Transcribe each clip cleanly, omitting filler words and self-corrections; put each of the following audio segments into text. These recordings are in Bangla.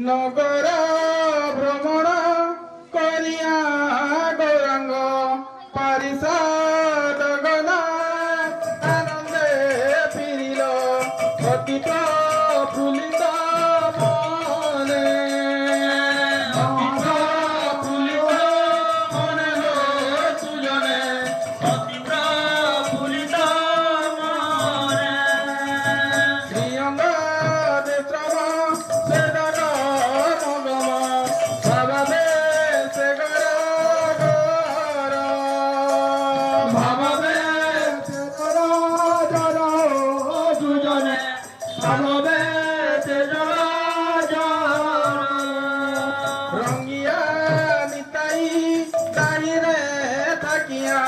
নগর ভ্রমণ করিয়া গৌরাঙ্গ পারিষদ গণ আনন্দে ফিরিল অতি প্রফুল্লিত মনে। অতি প্রফুল্লিত মনে সুজনে অতি প্রফুল্লিত মনে। শ্রীঅঙ্গ দেশ্রম সেদন মগম ভাবে সে গর গর ভাবে সে গর জর দুজনে ভাবে সে জর জর। রঙ্গিয়া নিতাই দাঁড়িয়ে থাকিয়া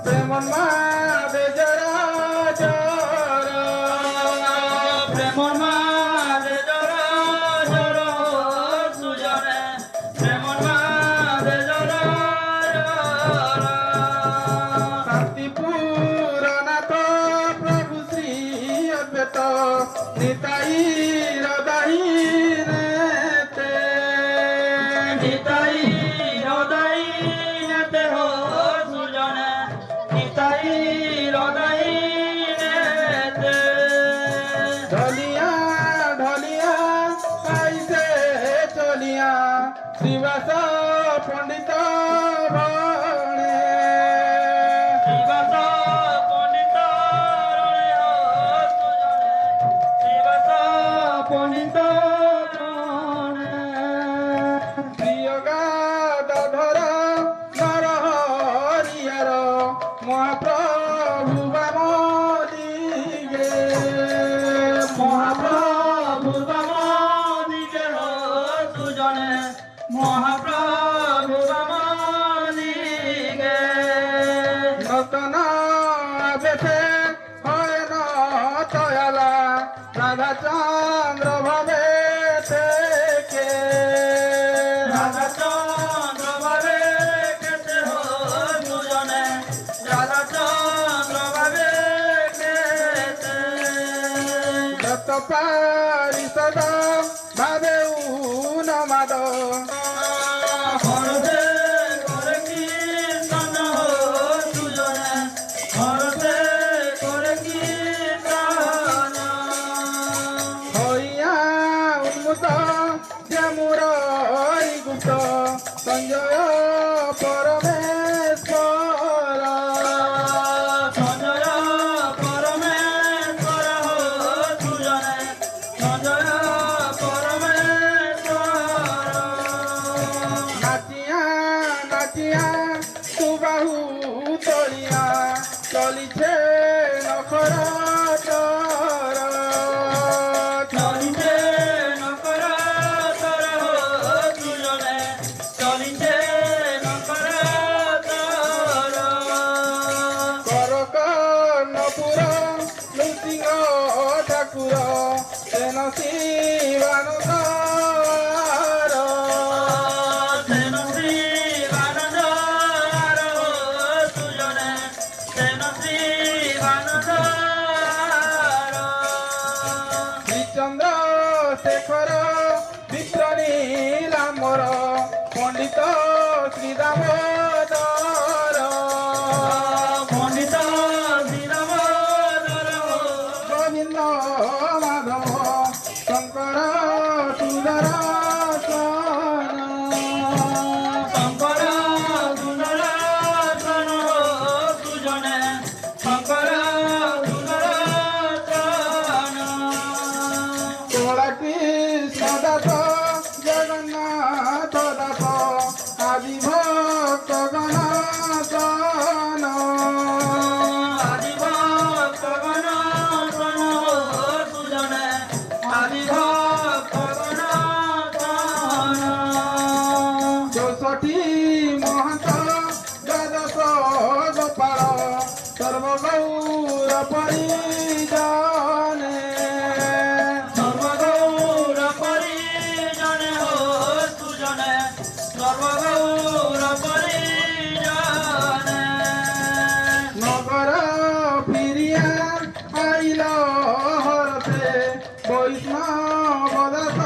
প্রেমন মা বেজরা জর প্রেমন মা বেজরা জর সুজনে প্রেমন মা বেজরা জর। শান্তিপুর নাথ প্রভু শ্রী অদ্বৈত নিতাই হৃদয় নেতে নিতাই হৃদয় নেতে হো সুজনে নিতাই হৃদয় নেতে। ঢলিয়া ঢলিয়া আইসে চলিয়া শ্রীবাস পণ্ডিত বনে শ্রীবাস পণ্ডিত রণে হো সুজনে শ্রীবাস পণ্ডিত রণে। প্রিয় গাদাধর নর হরিহর মহাপ্রভু বাম দিগে মহাপ্রভু বাম দিগে হো সুজনে মহাপ্রভু বাম দিগে। নূতন আবেশে হয় ন তয়ালা রাধাচন্দ্র ভাবে থেকে রাধাচন্দ্র ভাবে কেতে হো দুজনে রাধাচন্দ্র ভাবে কেতে। যত পারিষদ ভাবে উন্মাদ হরদে করে কীর্তন হো দুজনে হরদে করে কীর্তন। হইয়া উন্মুত যে মুরারি গুপ্ত সঞ্জয় পরমেশ্বর সঞ্জয় পরমেশ্বর হো দুজনে সঞ্জয় পরমেশ্বর। নাচিয়া নাচিয়া সুবাহু তলিয়া চলিছে নখর চর চলিছে নখর চর হো দুজনে চলিছে নখর চর। করকর্ণপুর নৃসিংহ ঠাকুর তেন শিবানন্দ তেন শিবানন্দ হো সুজনে তেন শিবানন্দ। শ্রীচন্দ্র শেখর বিপ্র নীলাম্বর পণ্ডিত শ্রী দামোদর পণ্ডিত শ্রী দামোদর গোবিন্দ মাধব শঙ্কর সুদর্শন শঙ্কর সুদর্শন হো সুজনে শঙ্কর সুদর্শন। তোরা কৃষ্ণ দাস জগন্নাথ দাস আদি ভক্ত গণ সন আদি ভক্ত গণ সন হো সুজনে আদি ভক্ত গণ সন। 64 মহন্ত দ্বাদশ গোপাল সর্বগৌর পরিজনে সর্বগৌর পরিজনে হো সুজনে সর্বগৌর পরিজনে। নগর ফিরিয়া আইল হরতে বৈষ্ণব দাস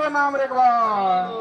নাম রেখবার